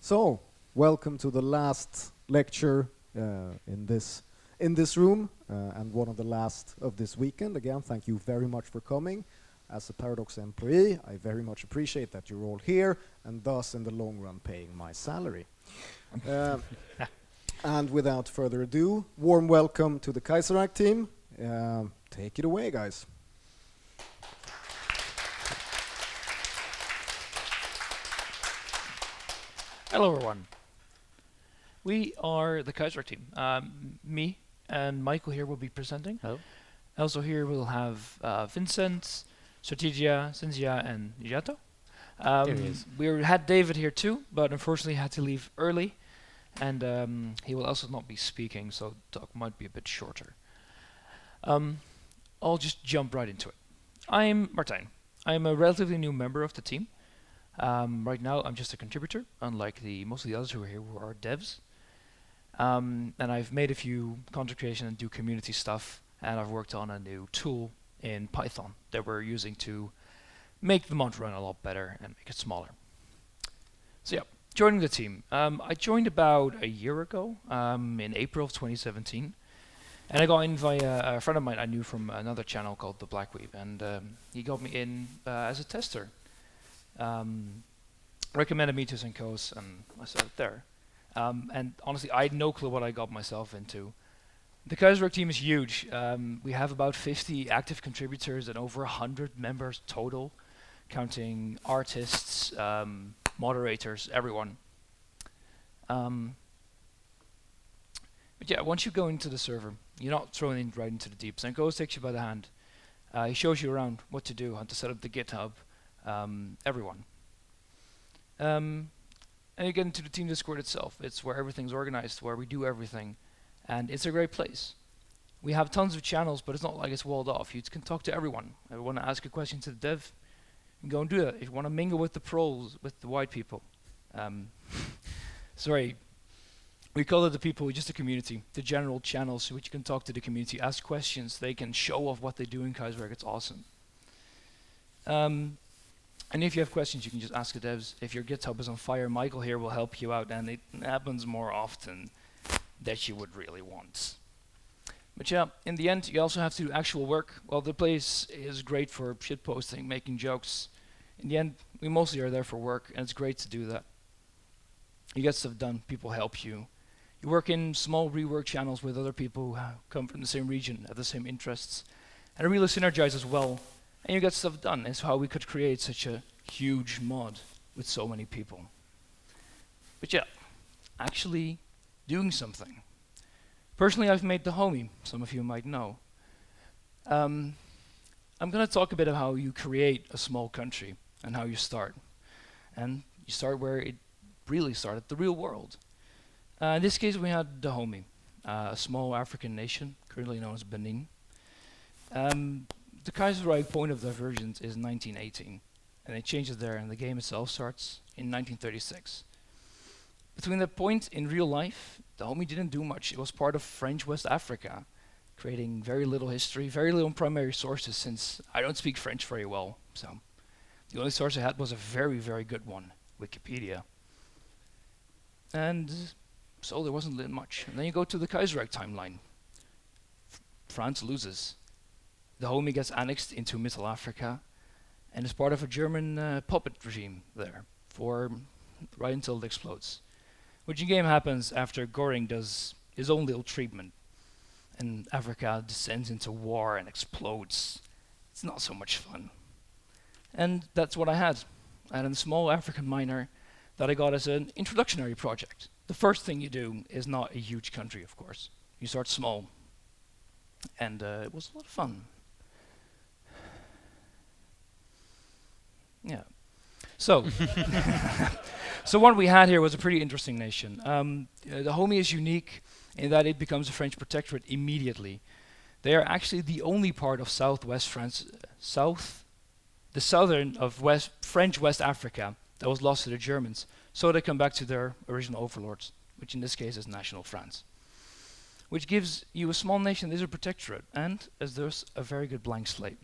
So, welcome to the last lecture in this room, and one of the last of this weekend. Again, thank you very much for coming. As a Paradox employee, I very much appreciate that you're all here, and thus, in the long run, paying my salary. And without further ado, warm welcome to the Kaiserreich team. Take it away, guys. Hello everyone. We are the Kaiserreich team. Me and Michael here will be presenting. Hello. Also here we'll have Vincent, Strategia, Cinzia and Nijato. There he is. We had David here too, but unfortunately had to leave early. And he will also not be speaking, so the talk might be a bit shorter. I'll just jump right into it. I'm Martijn. I'm a relatively new member of the team. Right now I'm just a contributor, unlike most of the others who are here who are devs. And I've made a few content creation and do community stuff, and I've worked on a new tool in Python that we're using to make the mod run a lot better and make it smaller. So yeah, joining the team. I joined about a year ago, in April of 2017. And I got in via a friend of mine I knew from another channel called The Black Weeb, and he got me in as a tester. Recommended me to Syncos, and I started there. And honestly, I had no clue what I got myself into. The Kaiserreich team is huge. We have about 50 active contributors and over 100 members total, counting artists, moderators, everyone. But yeah, once you go into the server, you're not thrown in right into the deep. Syncos takes you by the hand. He shows you around what to do, how to set up the GitHub, everyone. And you get into the team Discord itself. It's where everything's organized, where we do everything. And it's a great place. We have tons of channels, but it's not like it's walled off. You can talk to everyone. If you want to ask a question to the dev, you can go and do that. If you want to mingle with the pros, with the white people. Sorry. We call it the people, just a community, the general channels, which you can talk to the community, ask questions. They can show off what they do in Kaiserreich. It's awesome. And if you have questions, you can just ask the devs. If your GitHub is on fire, Michael here will help you out, and it happens more often than you would really want. But yeah, in the end, you also have to do actual work. Well, the place is great for shitposting, making jokes. In the end, we mostly are there for work, and it's great to do that. You get stuff done, people help you. You work in small rework channels with other people who come from the same region, have the same interests, and it really synergizes well. And you get stuff done. It's how we could create such a huge mod with so many people. But yeah, actually doing something. Personally, I've made the HOI4, some of you might know. I'm going to talk a bit of how you create a small country and how you start. And you start where it really started, the real world. In this case, we had the HOI4, a small African nation, currently known as Benin. The Kaiserreich point of divergence is 1918, and it changes there, and the game itself starts in 1936. Between that point in real life, the HOI4 didn't do much. It was part of French West Africa, creating very little history, very little primary sources, since I don't speak French very well. So the only source I had was a very, very good one, Wikipedia. And so there wasn't much. And then you go to the Kaiserreich timeline. France loses. The HOI4 gets annexed into Middle Africa and is part of a German puppet regime there for right until it explodes. Which in game happens after Göring does his own little treatment and Africa descends into war and explodes. It's not so much fun. And that's what I had. I had a small African miner that I got as an introductory project. The first thing you do is not a huge country, of course. You start small. And it was a lot of fun. Yeah. So, so what we had here was a pretty interesting nation. The HOI4 is unique in that it becomes a French protectorate immediately. They are actually the only part of southwest France, the southern of French West Africa that was lost to the Germans. So they come back to their original overlords, which in this case is National France. Which gives you a small nation that is a protectorate, and as there's a very good blank slate.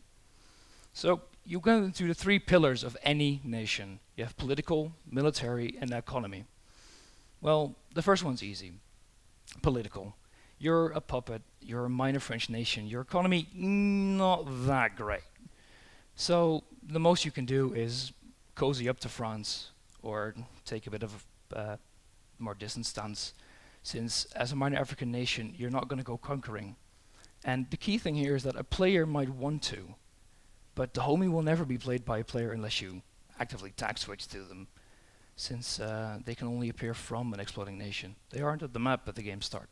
So you go into the three pillars of any nation. You have political, military, and economy. Well, the first one's easy. Political. You're a puppet, you're a minor French nation, your economy not that great. So the most you can do is cozy up to France or take a bit of a more distant stance, since as a minor African nation, you're not going to go conquering. And the key thing here is that a player might want to, but the homie will never be played by a player unless you actively tag switch to them, since they can only appear from an exploding nation. They aren't at the map at the game start.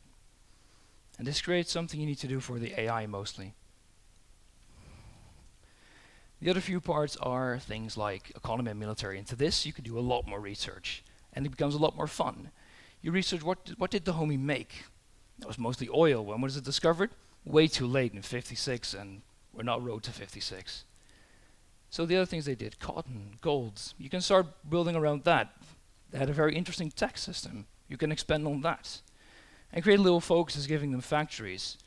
And this creates something you need to do for the AI mostly. The other few parts are things like economy and military. Into this you can do a lot more research, and it becomes a lot more fun. You research what did the homie make? That was mostly oil. When was it discovered? Way too late in 56, and we're not road to 56. So the other things they did, cotton, golds, you can start building around that. They had a very interesting tax system. You can expand on that. And create little focuses, giving them factories.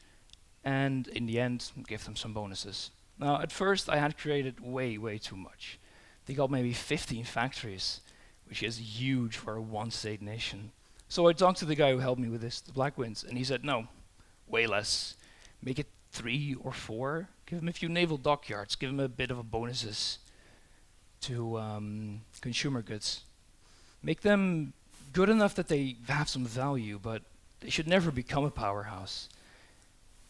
And in the end, give them some bonuses. Now, at first, I had created way too much. They got maybe 15 factories, which is huge for a one-state nation. So I talked to the guy who helped me with this, the Black Winds, and he said, no, way less. Make it 3 or 4. Give them a few naval dockyards. Give them a bit of a bonuses to consumer goods. Make them good enough that they have some value, but they should never become a powerhouse.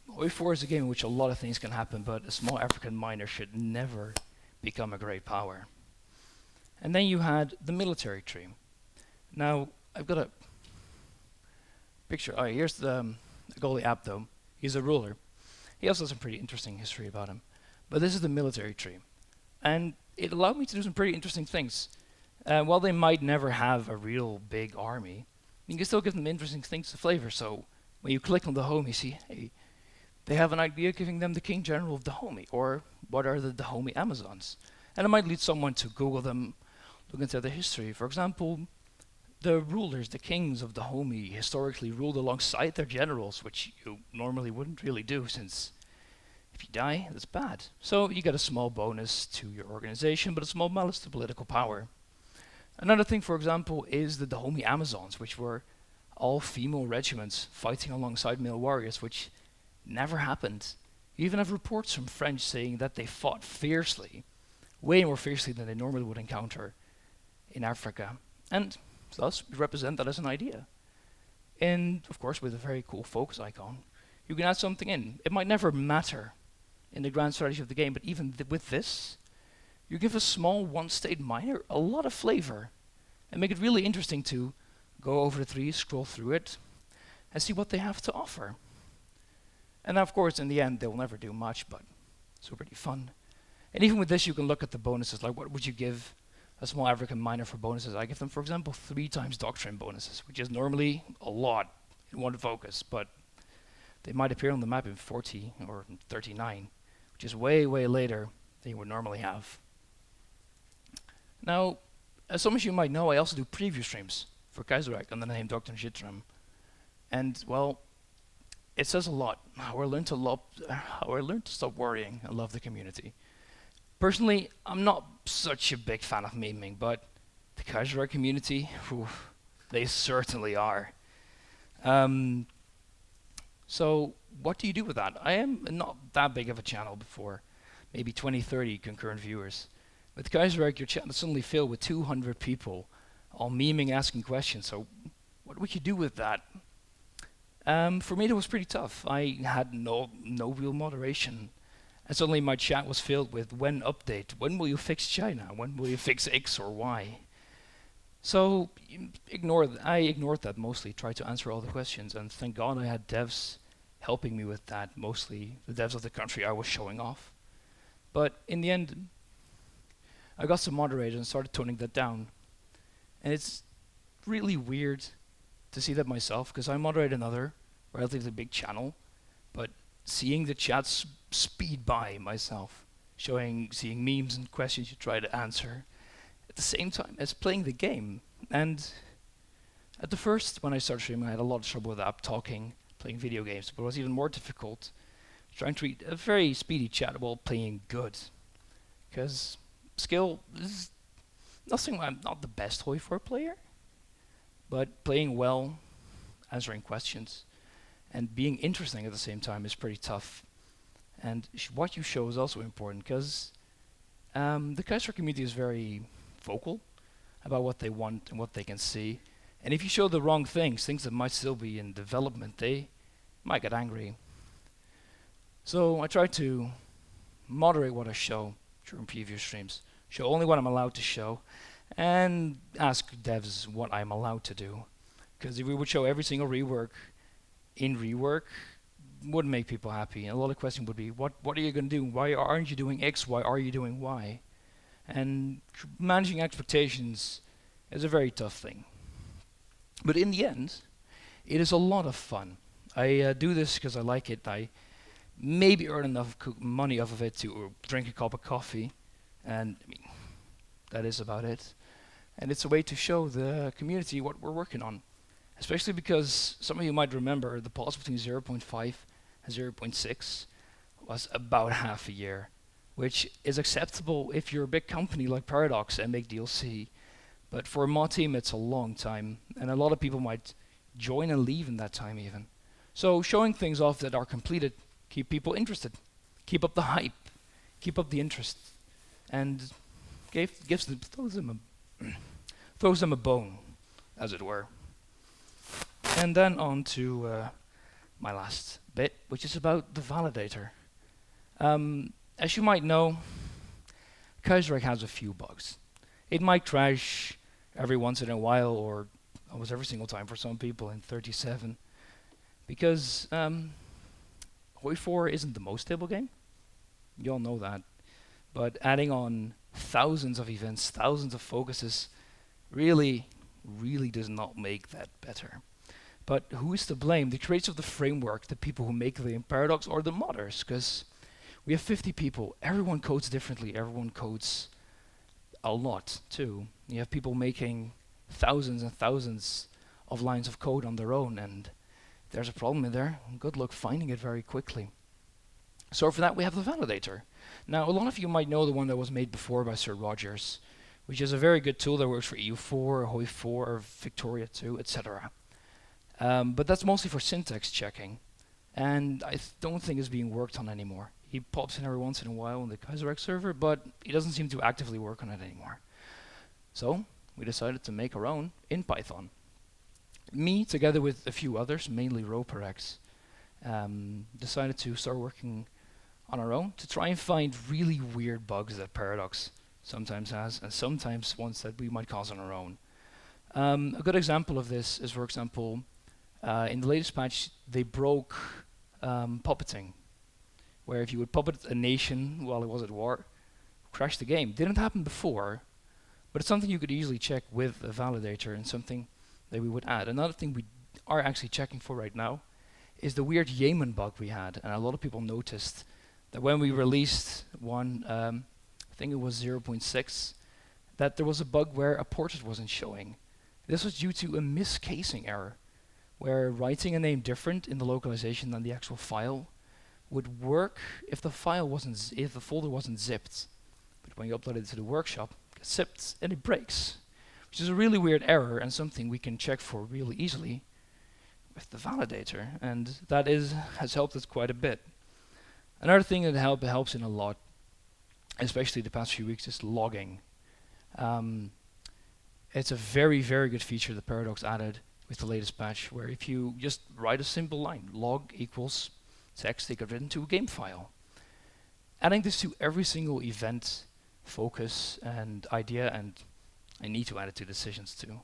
HOI4 is a game in which a lot of things can happen, but a small African miner should never become a great power. And then you had the military tree. Now, I've got a picture. Oh, here's the goalie Abdo. He's a ruler. He also has some pretty interesting history about him. But this is the military tree. And it allowed me to do some pretty interesting things. While they might never have a real big army, you can still give them interesting things to flavor. So when you click on the home, you see, hey, they have an idea giving them the King General of Dahomey, or what are the Dahomey Amazons? And it might lead someone to Google them, look into their history. For example, the rulers, the kings of Dahomey, historically ruled alongside their generals, which you normally wouldn't really do, since if you die, that's bad. So you get a small bonus to your organization, but a small malus to political power. Another thing, for example, is the Dahomey Amazons, which were all female regiments fighting alongside male warriors, which never happened. You even have reports from French saying that they fought fiercely, way more fiercely than they normally would encounter in Africa. And thus, we represent that as an idea. And, of course, with a very cool focus icon, you can add something in. It might never matter in the grand strategy of the game, but even with this, you give a small one-state miner a lot of flavor and make it really interesting to go over the trees, scroll through it, and see what they have to offer. And of course, in the end, they will never do much, but it's pretty fun. And even with this, you can look at the bonuses, like what would you give a small African miner for bonuses? I give them, for example, 3 times doctrine bonuses, which is normally a lot in one focus, but they might appear on the map in 40 or 39, which is way later than you would normally have. Now, as some of you might know, I also do preview streams for Kaiserreich under the name Dr. Jitram. And, well, it says a lot. How I learned to stop worrying and love the community. Personally, I'm not such a big fan of memeing, but the Kaiserreich community, whew, they certainly are. So what do you do with that? I am not that big of a channel before, maybe 20, 30 concurrent viewers. With Kaiserreich, your channel is suddenly filled with 200 people, all memeing, asking questions. So what would you do with that? For me, it was pretty tough. I had no real moderation. And suddenly my chat was filled with when update, when will you fix China, when will you fix X or Y? So I ignored that mostly, tried to answer all the questions, and thank God I had devs helping me with that, mostly the devs of the country I was showing off. But in the end, I got some moderators and started toning that down. And it's really weird to see that myself, because I moderate another relatively big channel, but seeing the chats speed by myself, seeing memes and questions you try to answer, at the same time as playing the game. And at the first, when I started streaming, I had a lot of trouble with that, talking, playing video games, but it was even more difficult trying to read a very speedy chat while playing good. Because skill is nothing, I'm not the best HOI4 player, But playing well, answering questions, and being interesting at the same time is pretty tough. And what you show is also important, because the Kaiserreich community is very vocal about what they want and what they can see. And if you show the wrong things that might still be in development, they might get angry. So I try to moderate what I show during preview streams, show only what I'm allowed to show, and ask devs what I'm allowed to do. Because if we would show every single rework in rework, wouldn't make people happy. And a lot of questions would be, what are you going to do? Why aren't you doing X? Why are you doing Y? And managing expectations is a very tough thing. But in the end, it is a lot of fun. I do this because I like it. I maybe earn enough money off of it to drink a cup of coffee, and I mean, that is about it. And it's a way to show the community what we're working on. Especially because some of you might remember the pause between 0.5 and 0.6 was about half a year, which is acceptable if you're a big company like Paradox and make DLC. But for a mod team, it's a long time, and a lot of people might join and leave in that time even. So showing things off that are completed keep people interested, keep up the hype, keep up the interest, and throws them a bone, as it were. And then on to my last bit, which is about the validator. As you might know, Kaiserreich has a few bugs. It might crash every once in a while, or almost every single time for some people in 37, because HOI4 isn't the most stable game. You all know that. But adding on thousands of events, thousands of focuses, really does not make that better. But who is to blame? The creators of the framework, the people who make the Paradox, or the modders? Because we have 50 people. Everyone codes differently. Everyone codes a lot, too. You have people making thousands and thousands of lines of code on their own, and if there's a problem in there, good luck finding it very quickly. So for that, we have the validator. Now, a lot of you might know the one that was made before by Sir Rogers, which is a very good tool that works for EU4, HOI4, Victoria 2, etc. But that's mostly for syntax checking, and I don't think it's being worked on anymore. He pops in every once in a while on the Kaiserreich server, but he doesn't seem to actively work on it anymore. So we decided to make our own in Python. Me, together with a few others, mainly Roperex, decided to start working on our own to try and find really weird bugs that Paradox sometimes has, and sometimes ones that we might cause on our own. A good example of this is, for example, in the latest patch, they broke puppeting, where if you would puppet a nation while it was at war, crash the game. Didn't happen before, but it's something you could easily check with a validator, and something that we would add. Another thing we are actually checking for right now is the weird Yemen bug we had, and a lot of people noticed that when we released one, I think it was 0.6, that there was a bug where a portrait wasn't showing. This was due to a miscasing error, where writing a name different in the localization than the actual file would work if the file wasn't, if the folder wasn't zipped. But when you upload it to the workshop, it gets zipped and it breaks, which is a really weird error and something we can check for really easily with the validator, and that has helped us quite a bit. Another thing that helps in a lot, especially the past few weeks, is logging. It's a very good feature that Paradox added with the latest patch, where if you just write a simple line, log equals text they got written to a game file. Adding this to every single event, focus, and idea, and I need to add it to decisions too,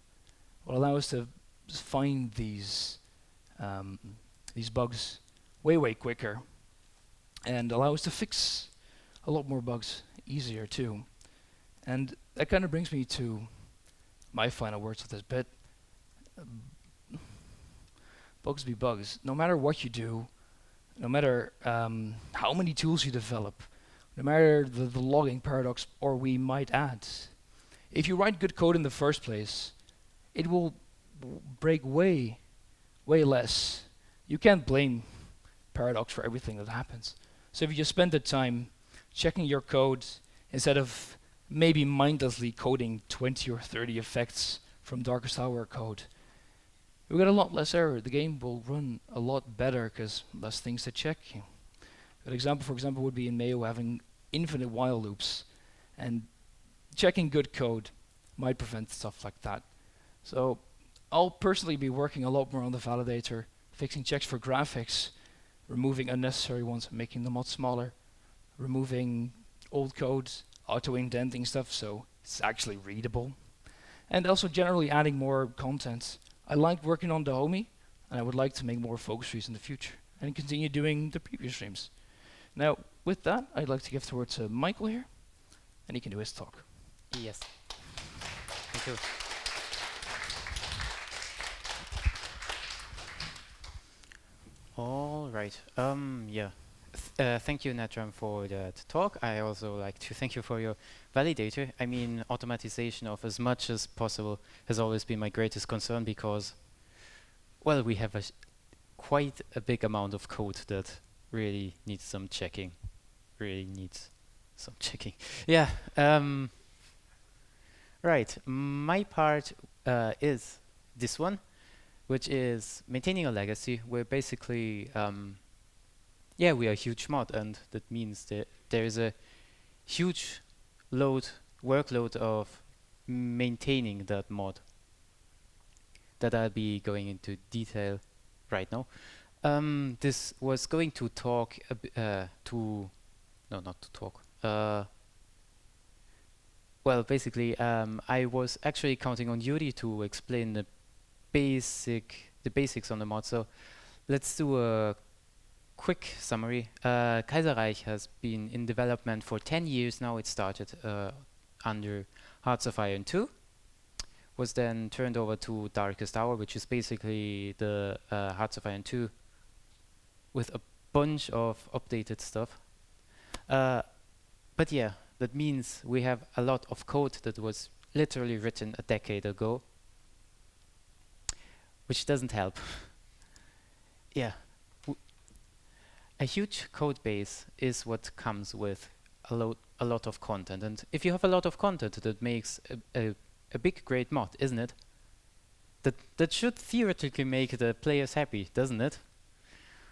will allow us to find these bugs way quicker, and allow us to fix a lot more bugs easier too. And that kind of brings me to my final words of this bit. Bugs be bugs. No matter what you do, no matter how many tools you develop, no matter the logging paradox or we might add, if you write good code in the first place, it will break way less. You can't blame Paradox for everything that happens. So if you just spend the time checking your code instead of maybe mindlessly coding 20 or 30 effects from Darkest Hour code, we got a lot less error. The game will run a lot better because less things to check. An example, for example, would be in Mayo having infinite while loops, and checking good code might prevent stuff like that. So I'll personally be working a lot more on the validator, fixing checks for graphics, removing unnecessary ones, making the mod smaller, removing old codes, auto-indenting stuff so it's actually readable, and also generally adding more content. I like working on the homie, and I would like to make more focus trees in the future, and continue doing the previous streams. Now, with that, I'd like to give the word to Michael here, and he can do his talk. Yes. Thank you. All right. Yeah. Thank you, Natram, for that talk. I also like to thank you for your validator. I mean, automatization of as much as possible has always been my greatest concern because, well, we have quite a big amount of code that really needs some checking. Yeah. Right. My part is this one, which is maintaining a legacy. We're basically, yeah, we are a huge mod, and that means that there is a huge workload of maintaining that mod that I'll be going into detail right now. This was going to talk well, basically, I was actually counting on Yuri to explain the basics on the mod. So let's do a quick summary. Kaiserreich has been in development for 10 years now. It started under Hearts of Iron 2, was then turned over to Darkest Hour, which is basically the Hearts of Iron 2 with a bunch of updated stuff. But yeah, that means we have a lot of code that was literally written a decade ago, which doesn't help. Yeah. A huge code base is what comes with a lot of content, and if you have a lot of content, that makes a big great mod, isn't it? That should theoretically make the players happy, doesn't it?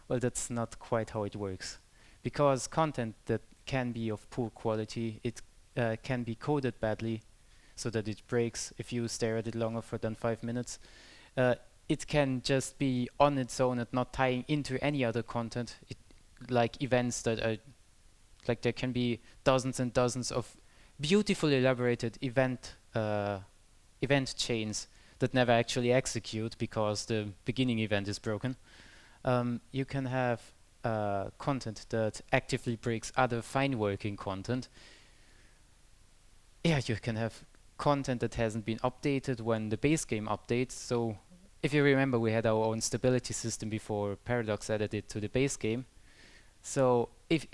Well, that's not quite how it works, because content that can be of poor quality, it can be coded badly so that it breaks if you stare at it longer than 5 minutes. It can just be on its own and not tying into any other content. Like events that are, like there can be dozens and dozens of beautifully elaborated event chains that never actually execute because the beginning event is broken. You can have content that actively breaks other fine working content. Yeah, you can have content that hasn't been updated when the base game updates. So if you remember, we had our own stability system before Paradox added it to the base game. So if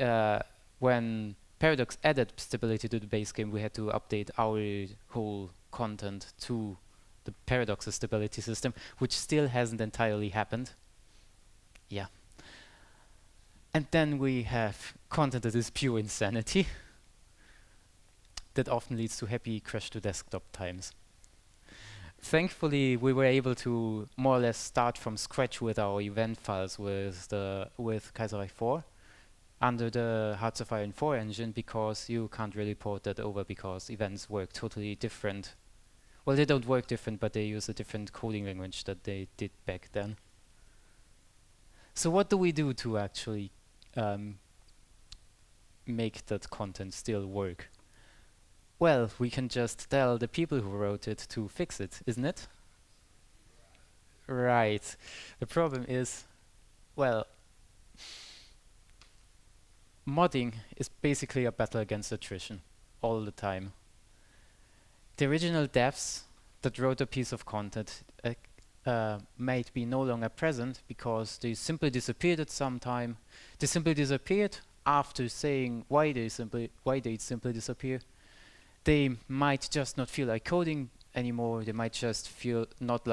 when Paradox added stability to the base game, we had to update our whole content to the Paradox's stability system, which still hasn't entirely happened. Yeah. And then we have content that is pure insanity that often leads to happy crash to desktop times. Thankfully, we were able to more or less start from scratch with our event files with Kaiserreich 4 under the Hearts of Iron 4 engine, because you can't really port that over because events work totally different. Well, they don't work different, but they use a different coding language that they did back then. So what do we do to actually make that content still work? Well, we can just tell the people who wrote it to fix it, isn't it? Right. The problem is, well, modding is basically a battle against attrition all the time. The original devs that wrote a piece of content might be no longer present because they simply disappeared at some time. They simply disappeared after saying why they simply disappear. They might just not feel like coding anymore. They might just feel not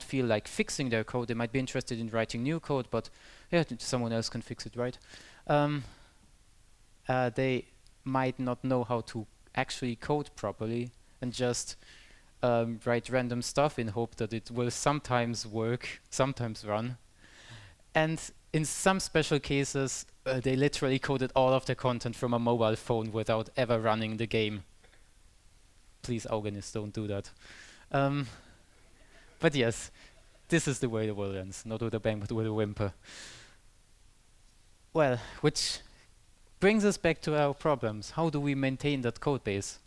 feel like fixing their code. They might be interested in writing new code, but yeah, someone else can fix it, right? They might not know how to actually code properly and just write random stuff in hope that it will sometimes work, sometimes run. And in some special cases, they literally coded all of their content from a mobile phone without ever running the game. Please, Augenis, don't do that. But yes, this is the way the world ends. Not with a bang, but with a whimper. Well, which brings us back to our problems. How do we maintain that code base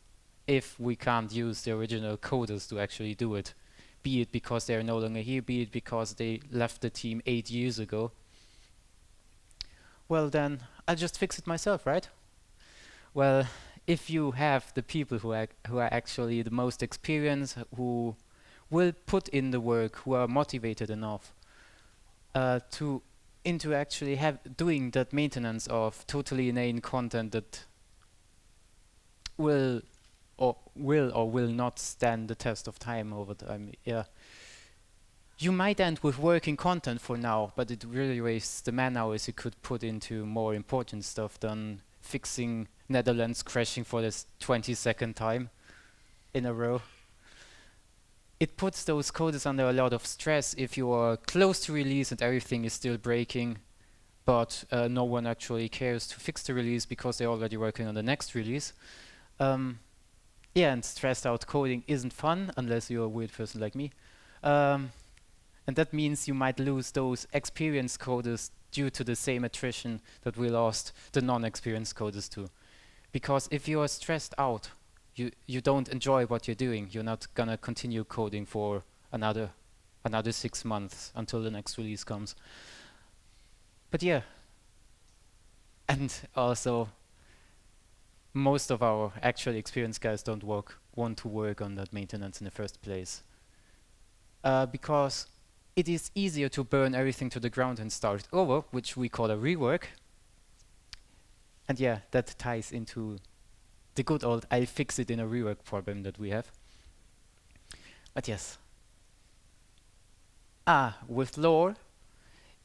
if we can't use the original coders to actually do it? Be it because they're no longer here, be it because they left the team 8 years ago. Well, then I'll just fix it myself, right? Well, if you have the people who are actually the most experienced, who will put in the work, who are motivated enough into actually doing that maintenance of totally inane content that will or will not stand the test of time over time. Yeah, you might end with working content for now, but it really wastes the man hours you could put into more important stuff than fixing Netherlands crashing for this 22nd time in a row. It puts those coders under a lot of stress if you are close to release and everything is still breaking, but no one actually cares to fix the release because they're already working on the next release. Yeah, and stressed out coding isn't fun unless you're a weird person like me. And that means you might lose those experienced coders due to the same attrition that we lost the non-experienced coders to. Because if you are stressed out, you don't enjoy what you're doing. You're not gonna continue coding for another 6 months until the next release comes. But yeah, and also most of our actually experienced guys don't want to work on that maintenance in the first place. Because it is easier to burn everything to the ground and start over, which we call a rework. And yeah, that ties into the good old I'll fix it in a rework problem that we have. But yes. With lore,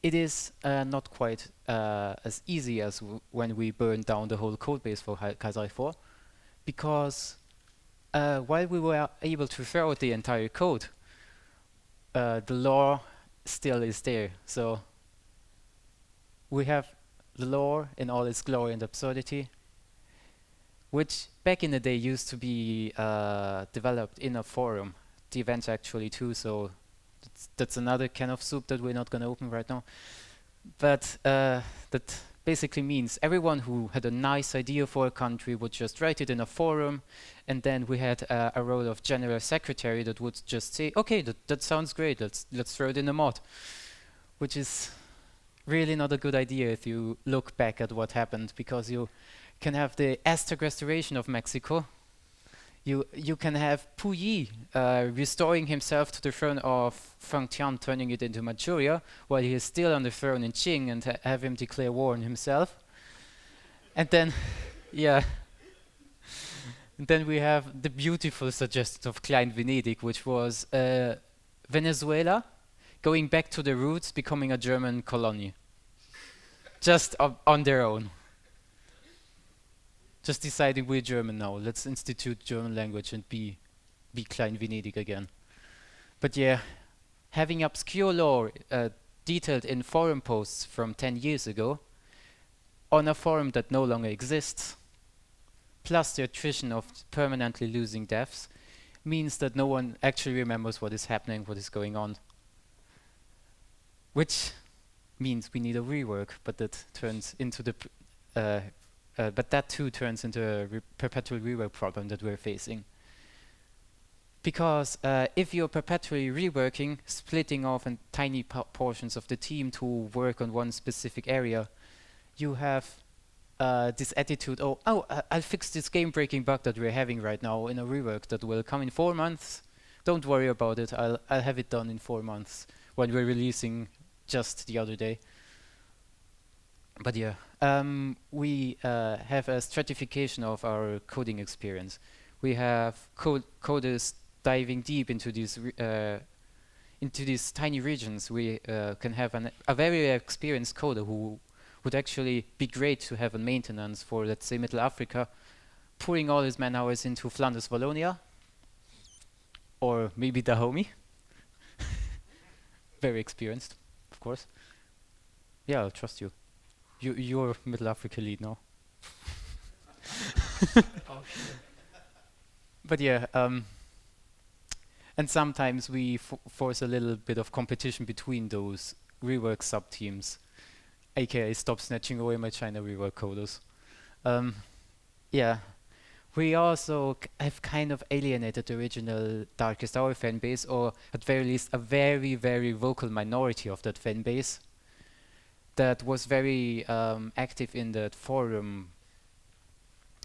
it is not quite as easy as when we burned down the whole codebase for Kaiserreich 4, because while we were able to throw out the entire code, the lore still is there. So we have the lore in all its glory and absurdity, which back in the day used to be developed in a forum. The events actually too, so that's another can of soup that we're not going to open right now. But that basically means everyone who had a nice idea for a country would just write it in a forum, and then we had a role of general secretary that would just say, okay, that sounds great, let's throw it in a mod. Which is really not a good idea if you look back at what happened, because you can have the Aztec restoration of Mexico. You can have Puyi restoring himself to the throne of Fengtian, turning it into Manchuria, while he is still on the throne in Qing, and have him declare war on himself. And then, yeah. And then we have the beautiful suggestion of Klein Venedig, which was Venezuela going back to the roots, becoming a German colony. Just on their own. Just deciding we're German now. Let's institute German language and be Klein Venedig again. But yeah, having obscure lore detailed in forum posts from 10 years ago on a forum that no longer exists, plus the attrition of permanently losing devs, means that no one actually remembers what is happening, what is going on. Which means we need a rework, but that turns into the but that too turns into a perpetual rework problem that we're facing. Because if you're perpetually reworking, splitting off in tiny portions of the team to work on one specific area, you have this attitude, I'll fix this game-breaking bug that we're having right now in a rework that will come in 4 months. Don't worry about it, I'll have it done in 4 months, when we're releasing just the other day. But yeah, we have a stratification of our coding experience. We have coders diving deep into these tiny regions. We can have a very experienced coder who would actually be great to have a maintenance for, let's say, Middle Africa, pouring all his man hours into Flanders, Wallonia. or maybe the homie. Very experienced, of course. Yeah, I'll trust you. You're Middle Africa lead now. Oh, sure. But yeah, and sometimes we force a little bit of competition between those rework sub-teams, aka stop snatching away my China rework coders. Yeah, we also have kind of alienated the original Darkest Hour fan base, or at very least a very, very vocal minority of that fan base that was very active in that forum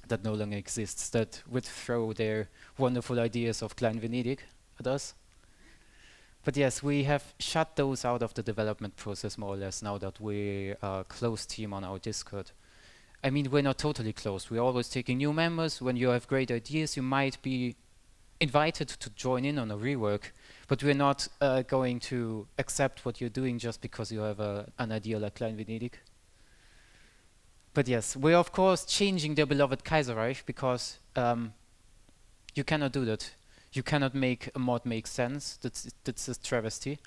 that no longer exists, that would throw their wonderful ideas of Klein Venedig at us. But yes, we have shut those out of the development process more or less now that we're a closed team on our Discord. I mean, we're not totally closed. We're always taking new members. When you have great ideas, you might be invited to join in on a rework, but we're not going to accept what you're doing just because you have an idea like Klein Venedig. But yes, we're of course changing the beloved Kaiserreich because you cannot do that. You cannot make a mod make sense. That's a travesty.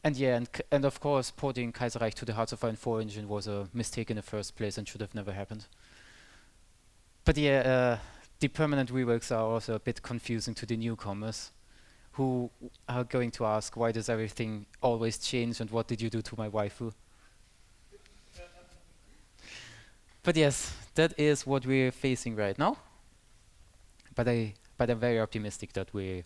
And yeah, and of course porting Kaiserreich to the Hearts of Iron 4 engine was a mistake in the first place and should have never happened. But yeah, the permanent reworks are also a bit confusing to the newcomers, who are going to ask, why does everything always change and what did you do to my waifu? But yes, that is what we're facing right now. But I'm very optimistic that we're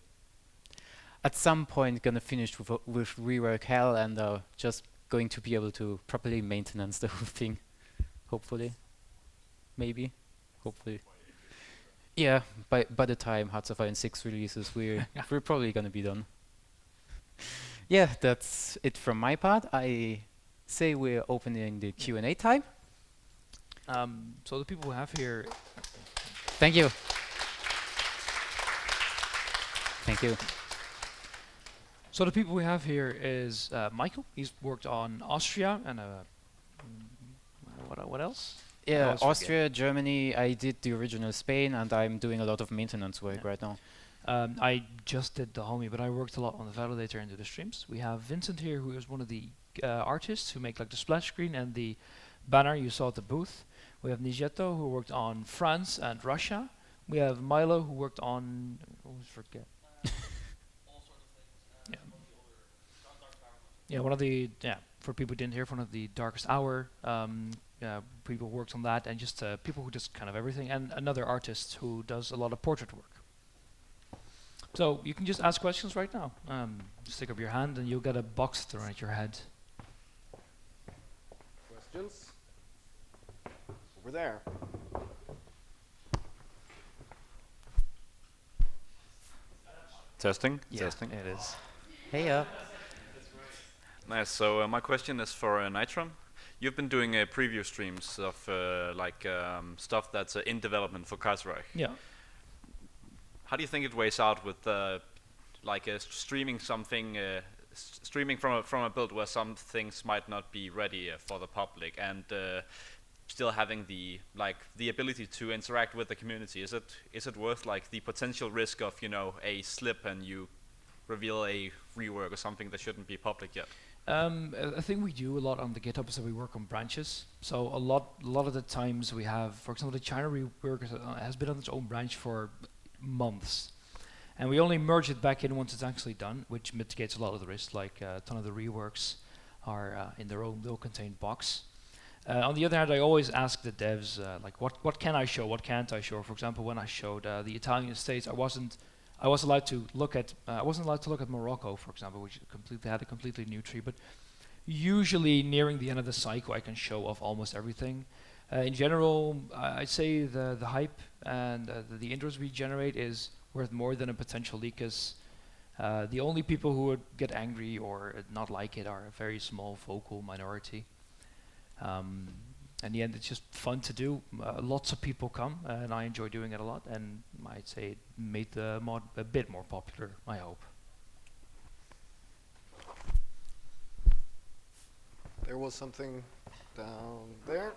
at some point gonna finish with rework hell and just going to be able to properly maintenance the whole thing. Hopefully. Maybe. Hopefully. Yeah, by the time Hearts of Iron 6 releases, we're probably gonna be done. Yeah, that's it from my part. I say we're opening the Q&A time. So the people we have here. Thank you. Thank you. So the people we have here is Michael. He's worked on Austria and what else? Yeah, Austria, Germany. I did the original Spain, and I'm doing a lot of maintenance work right now. I just did the homie, but I worked a lot on the validator and the streams. We have Vincent here, who is one of the artists who make like the splash screen and the banner you saw at the booth. We have Nigetto, who worked on France and Russia. We have Milo, who worked on... I always forget. Yeah. Yeah, one of the... Yeah, for people who didn't hear, one of the Darkest Hour people worked on that, and just people who does kind of everything, and another artist who does a lot of portrait work. So you can just ask questions right now. Stick up your hand and you'll get a box thrown at your head. Questions? Over there. Testing? Yeah, Testing. it is. Hey, Nice. So my question is for Nitron. You've been doing preview streams of stuff that's in development for Kaiserreich. Yeah. How do you think it weighs out with streaming something, streaming from a build where some things might not be ready for the public, and still having the ability to interact with the community? Is it worth the potential risk of a slip and you reveal a rework or something that shouldn't be public yet? I think we do a lot on the GitHub, so we work on branches. So a lot of the times we have, for example, the China rework has been on its own branch for months, and we only merge it back in once it's actually done, which mitigates a lot of the risk. Like a ton of the reworks are in their own little contained box. On the other hand, I always ask the devs what can I show, what can't I show. For example, when I showed the Italian states, I wasn't allowed to look at Morocco, for example, which had a completely new tree. But usually nearing the end of the cycle, I can show off almost everything. In general, I'd say the hype and the interest we generate is worth more than a potential leak, because the only people who would get angry or not like it are a very small vocal minority. In the end, it's just fun to do. Lots of people come, and I enjoy doing it a lot, and I'd say it made the mod a bit more popular, I hope. There was something down there.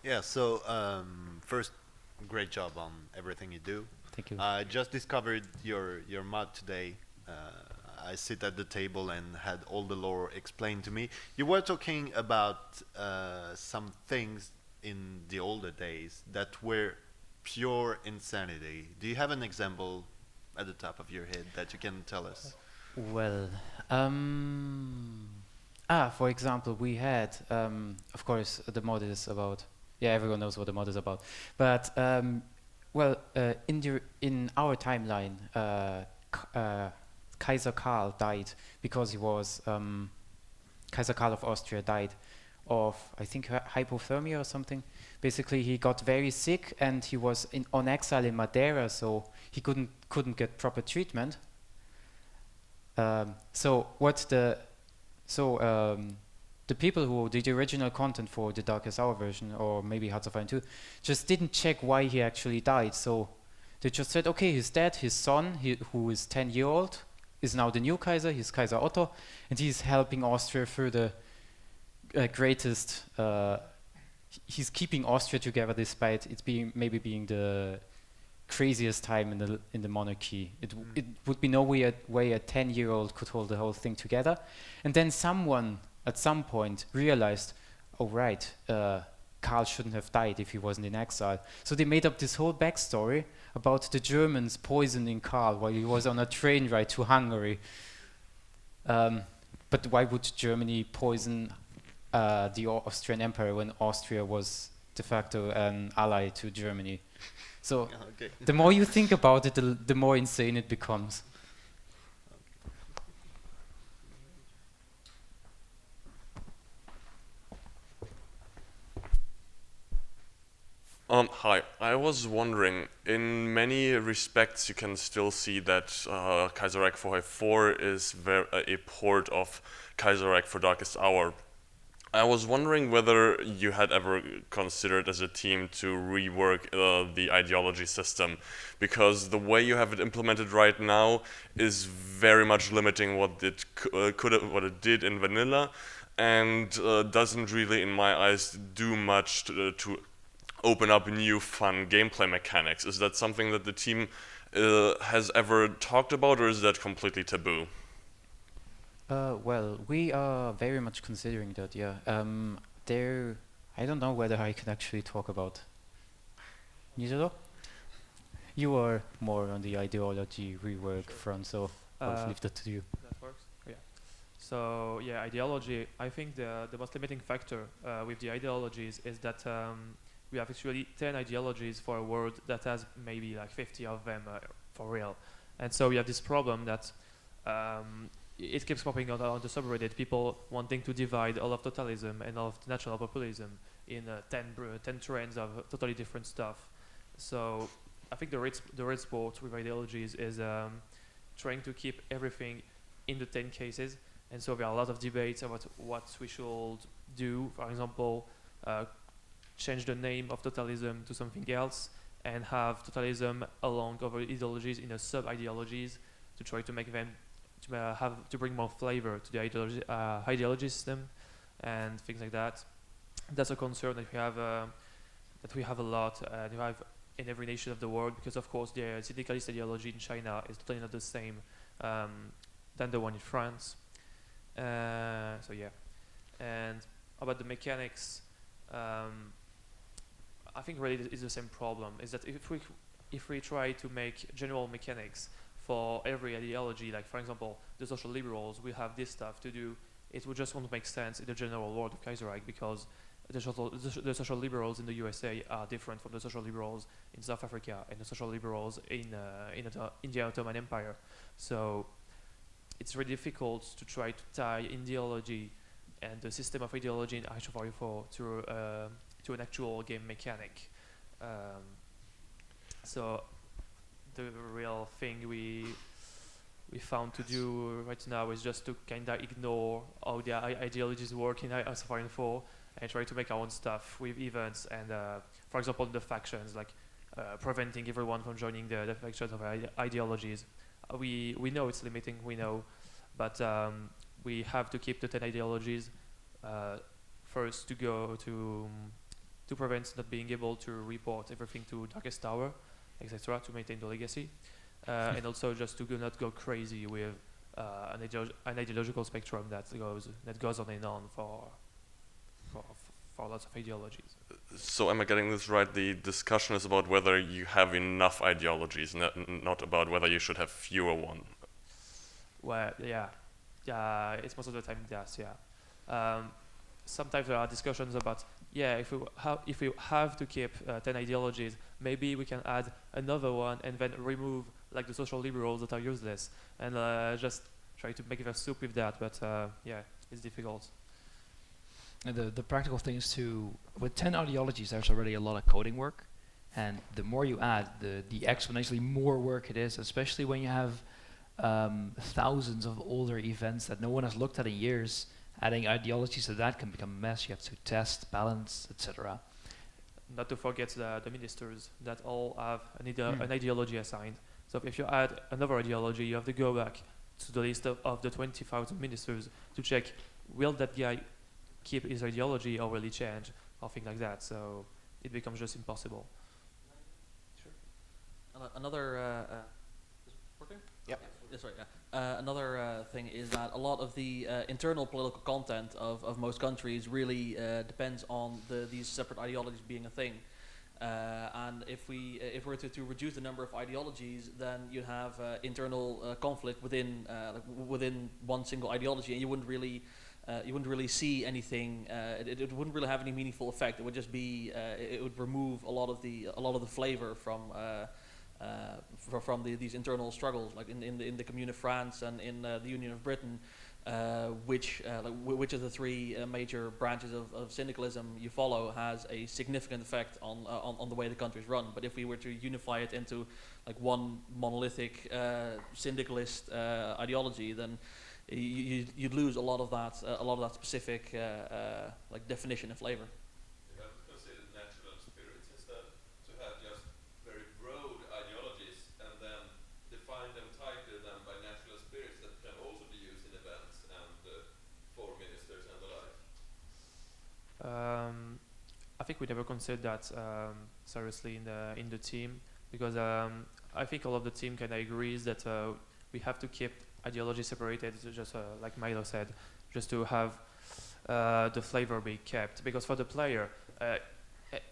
Yeah, so first, great job on everything you do. Thank you. I just discovered your mod today. I sit at the table and had all the lore explained to me. You were talking about some things in the older days that were pure insanity. Do you have an example at the top of your head that you can tell us? Well, for example, we had, of course, the mod is about. Yeah, everyone knows what the mod is about. But in our timeline, Kaiser Karl died because he was Kaiser Karl of Austria died of, I think, hypothermia or something. Basically, he got very sick and he was on exile in Madeira, so he couldn't get proper treatment. The people who did the original content for the Darkest Hour version, or maybe Hearts of Iron 2, just didn't check why he actually died. So they just said, okay, he's dead. His son, who is 10-year-old, is now the new Kaiser. He's Kaiser Otto, and he's helping Austria through the greatest. He's keeping Austria together despite it being the craziest time in the monarchy. It would be no way a 10-year-old could hold the whole thing together. And then someone at some point realized, oh right, Karl shouldn't have died if he wasn't in exile. So they made up this whole backstory about the Germans poisoning Karl while he was on a train ride to Hungary. But why would Germany poison the Austrian Empire when Austria was de facto an ally to Germany? So okay. The more you think about it, the more insane it becomes. Hi, I was wondering, in many respects you can still see that Kaiserreich for HOI4 is a port of Kaiserreich for Darkest Hour. I was wondering whether you had ever considered as a team to rework the ideology system, because the way you have it implemented right now is very much limiting what it what it did in vanilla, and doesn't really, in my eyes, do much to open up new fun gameplay mechanics. Is that something that the team has ever talked about, or is that completely taboo? Well, we are very much considering that, yeah. I don't know whether I can actually talk about Nizoro? You are more on the ideology rework front, so I'll leave that to you. That works? Yeah. So, yeah, ideology, I think the most limiting factor with the ideologies is that we have actually 10 ideologies for a world that has maybe like 50 of them for real. And so we have this problem that it keeps popping on the subreddit, people wanting to divide all of totalism and all of national populism in 10 trends of totally different stuff. So I think the red sport with ideologies is trying to keep everything in the 10 cases. And so there are a lot of debates about what we should do. For example, change the name of totalism to something else and have totalism along other ideologies in a sub-ideologies to try to make them to bring more flavor to the ideology system and things like that. That's a concern that we have a lot, and we have in every nation of the world, because of course the syndicalist ideology in China is totally not the same than the one in France. So yeah, and about the mechanics, I think really it's the same problem. Is that if we try to make general mechanics for every ideology, like for example the social liberals will have this stuff to do, it would just won't make sense in the general world of Kaiserreich, because the social liberals in the USA are different from the social liberals in South Africa and the social liberals in the Ottoman Empire. So it's really difficult to try to tie ideology and the system of ideology in HOI4 to an actual game mechanic. So the real thing we found to do right now is just to kinda ignore how the ideologies work in HOI4 and try to make our own stuff with events and, for example, the factions, like preventing everyone from joining the factions of ideologies. We know it's limiting, we know, but we have to keep the 10 ideologies first to go to to prevent not being able to report everything to Darkest Tower, etc., to maintain the legacy, and also just to not go crazy with an ideological spectrum that goes on and on for lots of ideologies. So am I getting this right? The discussion is about whether you have enough ideologies, not about whether you should have fewer one. Well, yeah, it's most of the time yes, yeah. Sometimes there are discussions about, if we have to keep 10 ideologies, maybe we can add another one and then remove like the social liberals that are useless, and just try to make a soup with that. But yeah, it's difficult. And the practical thing is with 10 ideologies, there's already a lot of coding work, and the more you add, the exponentially more work it is, especially when you have thousands of older events that no one has looked at in years. Adding ideologies to that can become a mess. You have to test, balance, etc. Not to forget the ministers that all have an ideology assigned. So if you add another ideology, you have to go back to the list of the 20,000 ministers to check, will that guy keep his ideology or will he change, or things like that. So it becomes just impossible. Sure. Another is it working? Yep. That's right. Yeah. Another thing is that a lot of the internal political content of most countries really depends on these separate ideologies being a thing. And if we're to reduce the number of ideologies, then you have internal conflict within one single ideology, and you wouldn't really see anything. It wouldn't really have any meaningful effect. It would just be it would remove a lot of the flavor from these internal struggles, like in the Commune of France and in the Union of Britain, which of the three major branches of syndicalism you follow has a significant effect on the way the country is run. But if we were to unify it into like one monolithic syndicalist ideology, then you'd lose a lot of that specific like definition and flavor. You have to consider natural spirits instead, to have just very broad ideologies and then define them tighter than by natural spirits that can also be used in events and for ministers and the like. I think we never considered that seriously in the team, because I think all of the team kind of agrees that we have to keep ideology separated, just like Milo said, just to have the flavor be kept. Because for the player,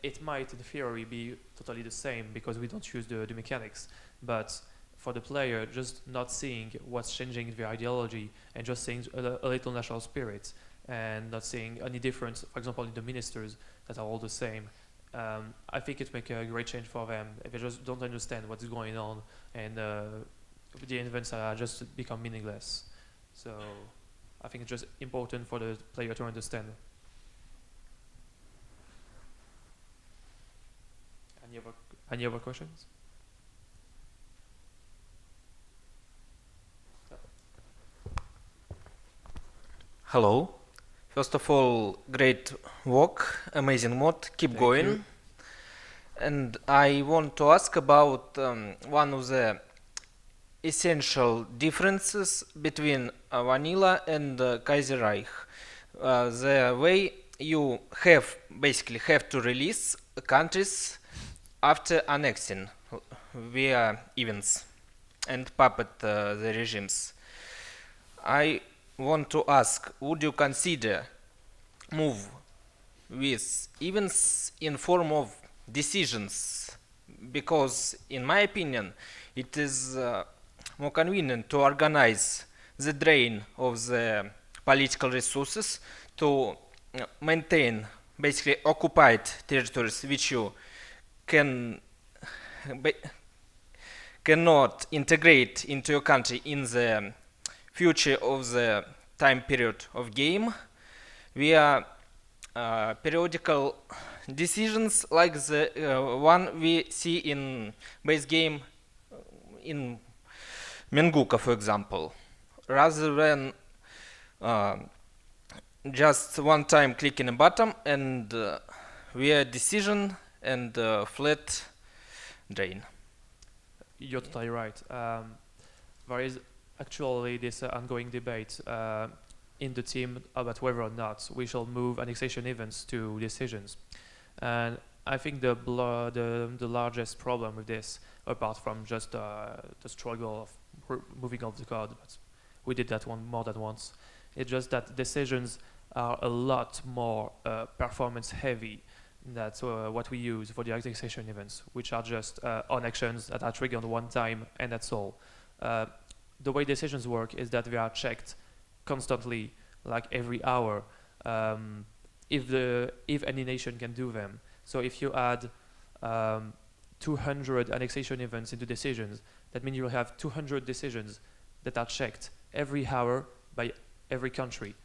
it might in theory be totally the same because we don't use the mechanics. But for the player, just not seeing what's changing in the ideology and just seeing a little national spirit and not seeing any difference, for example, in the ministers that are all the same, I think it makes a great change for them if they just don't understand what's going on, and the events are just become meaningless. So I think it's just important for the player to understand. Any other questions? Hello. First of all, great work, amazing mod, keep Thank going. you. And I want to ask about one of the essential differences between vanilla and Kaiserreich. The way you basically have to release countries after annexing via events and puppet the regimes. I want to ask, would you consider move with events in form of decisions? Because in my opinion it is more convenient to organize the drain of the political resources to maintain basically occupied territories which you cannot integrate into your country in the future of the time period of game via periodical decisions like the one we see in base game in Menguka, for example, rather than just one time clicking a button and via decision and flat drain. You're totally right. There is actually this ongoing debate in the team about whether or not we shall move annexation events to decisions. And I think the largest problem with this, apart from just the struggle of moving off the code, but we did that one more than once, it's just that decisions are a lot more performance heavy. That's what we use for the execution events, which are just on actions that are triggered one time, and that's all. The way decisions work is that they are checked constantly, like every hour, if any nation can do them. So if you add 200 annexation events into decisions, that means you will have 200 decisions that are checked every hour by every country.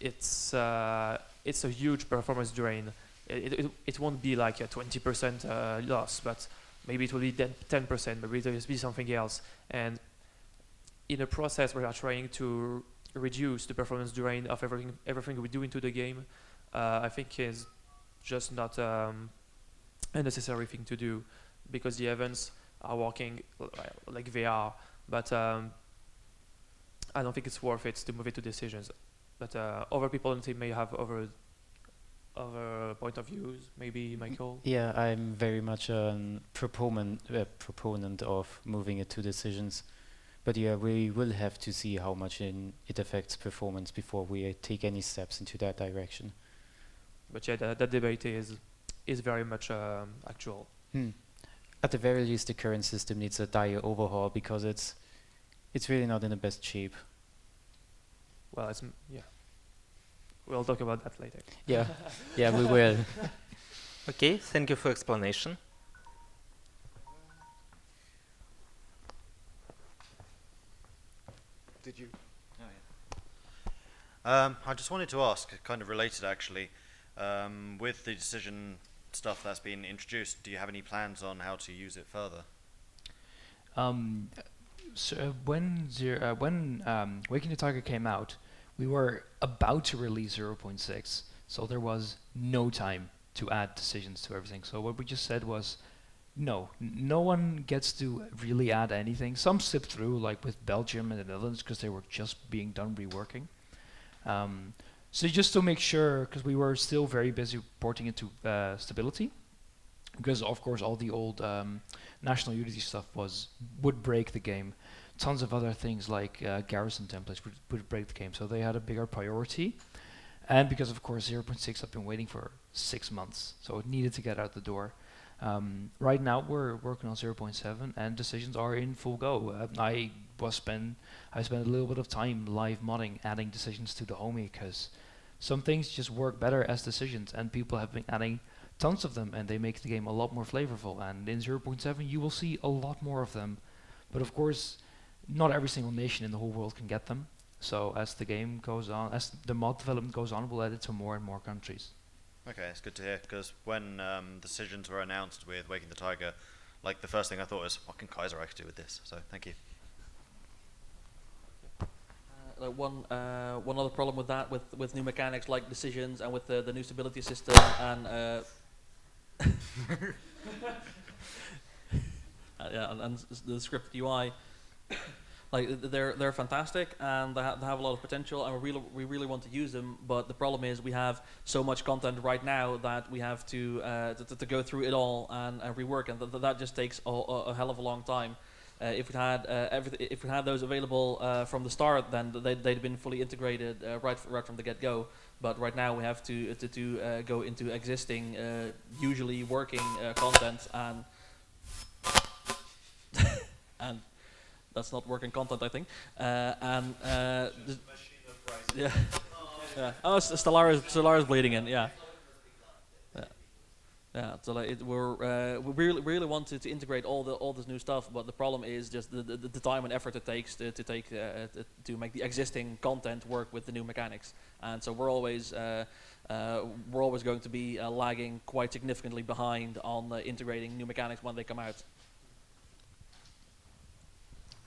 It's a huge performance drain. It won't be like a 20% loss, but maybe it will be 10%, maybe it will be something else. And in a process where we are trying to reduce the performance drain of everything we do into the game, I think is just not a necessary thing to do, because the events are working like they are, but I don't think it's worth it to move it to decisions. But other people in the team may have other point of views. Maybe Michael. Yeah, I'm very much a proponent of moving it to decisions. But yeah, we will have to see how much it affects performance before we take any steps into that direction. But yeah, that debate is very much actual. At the very least, the current system needs a dire overhaul, because it's really not in the best shape. Well, yeah. We'll talk about that later. Yeah, yeah, we will. Okay, thank you for explanation. Did you? I just wanted to ask, kind of related actually, with the decision stuff that's been introduced, do you have any plans on how to use it further? So when Waking the Tiger came out, we were about to release 0.6, so there was no time to add decisions to everything. So what we just said was, no one gets to really add anything. Some slipped through, like with Belgium and the Netherlands, because they were just being done reworking. So just to make sure, because we were still very busy porting into stability, because of course all the old National Unity stuff would break the game. Tons of other things like garrison templates would break the game, so they had a bigger priority. And because of course 0.6 I've been waiting for 6 months, so it needed to get out the door. Right now we're working on 0.7 and decisions are in full go. I spent a little bit of time live modding, adding decisions to the homie, because some things just work better as decisions, and people have been adding tons of them, and they make the game a lot more flavorful. And in 0.7 you will see a lot more of them, but of course not every single nation in the whole world can get them. So as the game goes on, as the mod development goes on, we'll add it to more and more countries. Okay, it's good to hear, because when decisions were announced with Waking the Tiger, like the first thing I thought was, what can Kaiserreich do with this? So thank you. One other problem with that, with new mechanics like decisions and with the new stability system and and the script UI, like they're fantastic and they have a lot of potential, and we really want to use them. But the problem is we have so much content right now that we have to go through it all and rework, and that just takes a hell of a long time. If we had those available from the start, then they'd been fully integrated right from the get-go. But right now we have to go into existing, usually working content, and and that's not working content, I think. Yeah. Oh, Stellaris bleeding in. Yeah. Yeah, so like we really wanted to integrate all this new stuff, but the problem is just the time and effort it takes to make the existing content work with the new mechanics, and so we're always going to be lagging quite significantly behind on integrating new mechanics when they come out.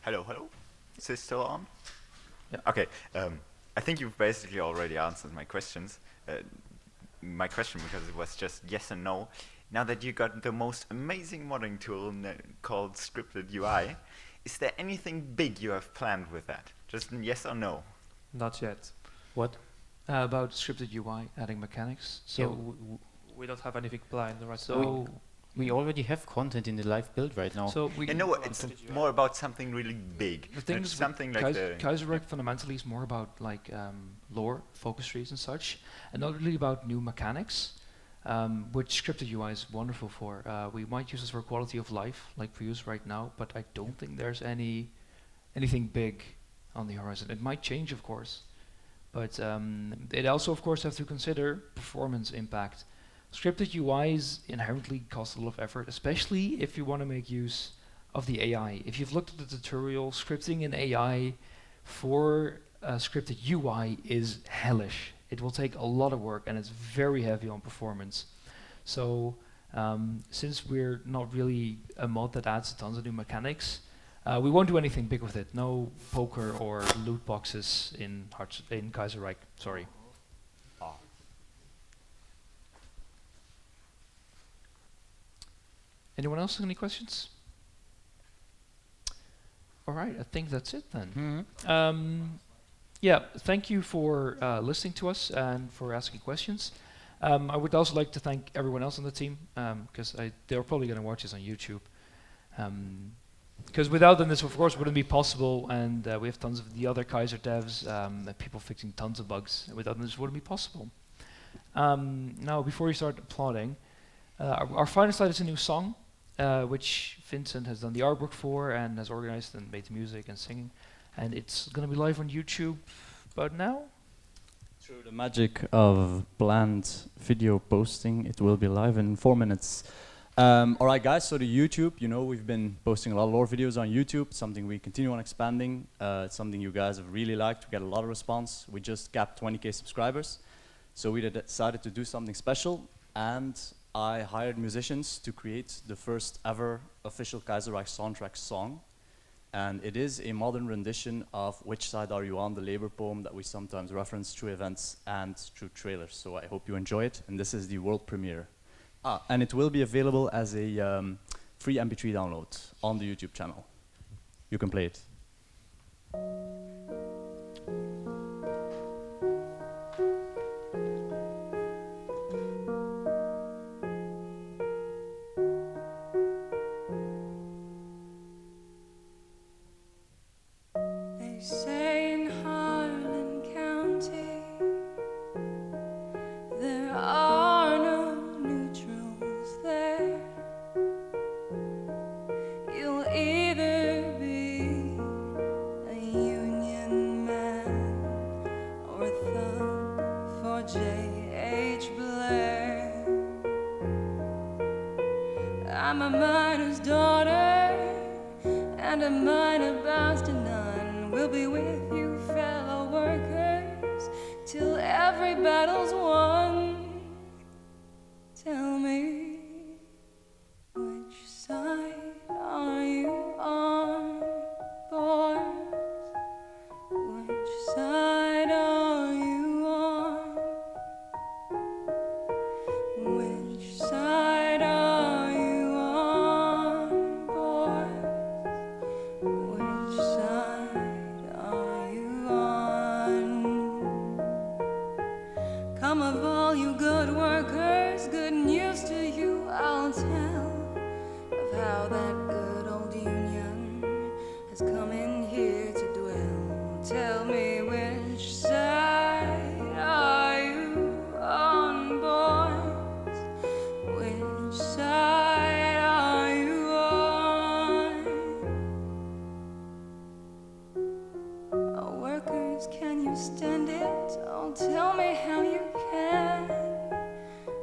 Hello. Is this still on? Yeah. Okay. I think you've basically already answered my questions. My question, because it was just yes and no. Now that you got the most amazing modding tool called scripted UI, is there anything big you have planned with that? Just yes or no? Not yet. What? About scripted UI, adding mechanics. So, Yeah, We don't have anything planned right so now. we already have content in the live build right now. so we. You know, it's more about something really big. The thing It's is, something like the Kaiserreich fundamentally is more about like lore, focus trees, and such, and not really about new mechanics, which scripted UI is wonderful for. We might use this for quality of life, like we use right now, but I don't think there's anything big on the horizon. It might change, of course, but it also, of course, have to consider performance impact. Scripted UIs inherently cost a lot of effort, especially if you want to make use of the AI. If you've looked at the tutorial, scripting in AI for scripted UI is hellish. It will take a lot of work and it's very heavy on performance. So since we're not really a mod that adds tons of new mechanics, we won't do anything big with it. No poker or loot boxes in Kaiserreich. Sorry. Anyone else have any questions? All right, I think that's it then. Yeah, thank you for listening to us and for asking questions. I would also like to thank everyone else on the team because they're probably going to watch this on YouTube. Because without them, this of course wouldn't be possible, and we have tons of the other Kaiser devs, people fixing tons of bugs. Without them, this wouldn't be possible. Now, before we start applauding, our final slide is a new song, which Vincent has done the artwork for and has organized and made the music and singing. And it's going to be live on YouTube about now. Through the magic of bland video posting, it will be live in 4 minutes. Alright guys, so the YouTube, you know, we've been posting a lot of lore videos on YouTube, something we continue on expanding. It's something you guys have really liked, we get a lot of response. We just capped 20k subscribers. So we decided to do something special, and I hired musicians to create the first ever official Kaiserreich soundtrack song. And it is a modern rendition of Which Side Are You On, the labor poem that we sometimes reference through events and through trailers. So I hope you enjoy it, and this is the world premiere. And it will be available as a free MP3 download on the YouTube channel. You can play it. They say in Harlan County there are no neutrals there. You'll either be a Union man or a thug for J.H. Blair. I'm a miner's daughter and a miner bound to none. We'll be with you, fellow workers, till every battle's won. Tell me, which side are you on, boys? Which side are you on? Which side are you on, boys? Which side are you on? Come of all you good workers, good news to you I'll tell of how that good old Union has come in here to dwell. Tell me, which side are you on, boys? Which side are you on? Oh, workers, can you stand it? Oh, tell me how you can.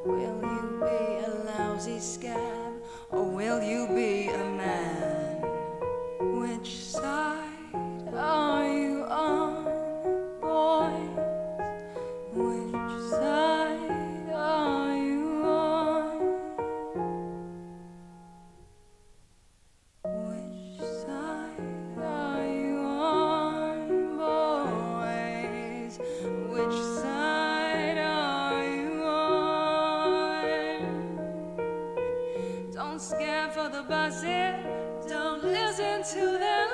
Will you be a lousy scab, or will you be a man? Which side are you on, boys? Which side are you on? Which side are you on, boys? Which side are you on? Don't scare for the buzzing, don't listen to them.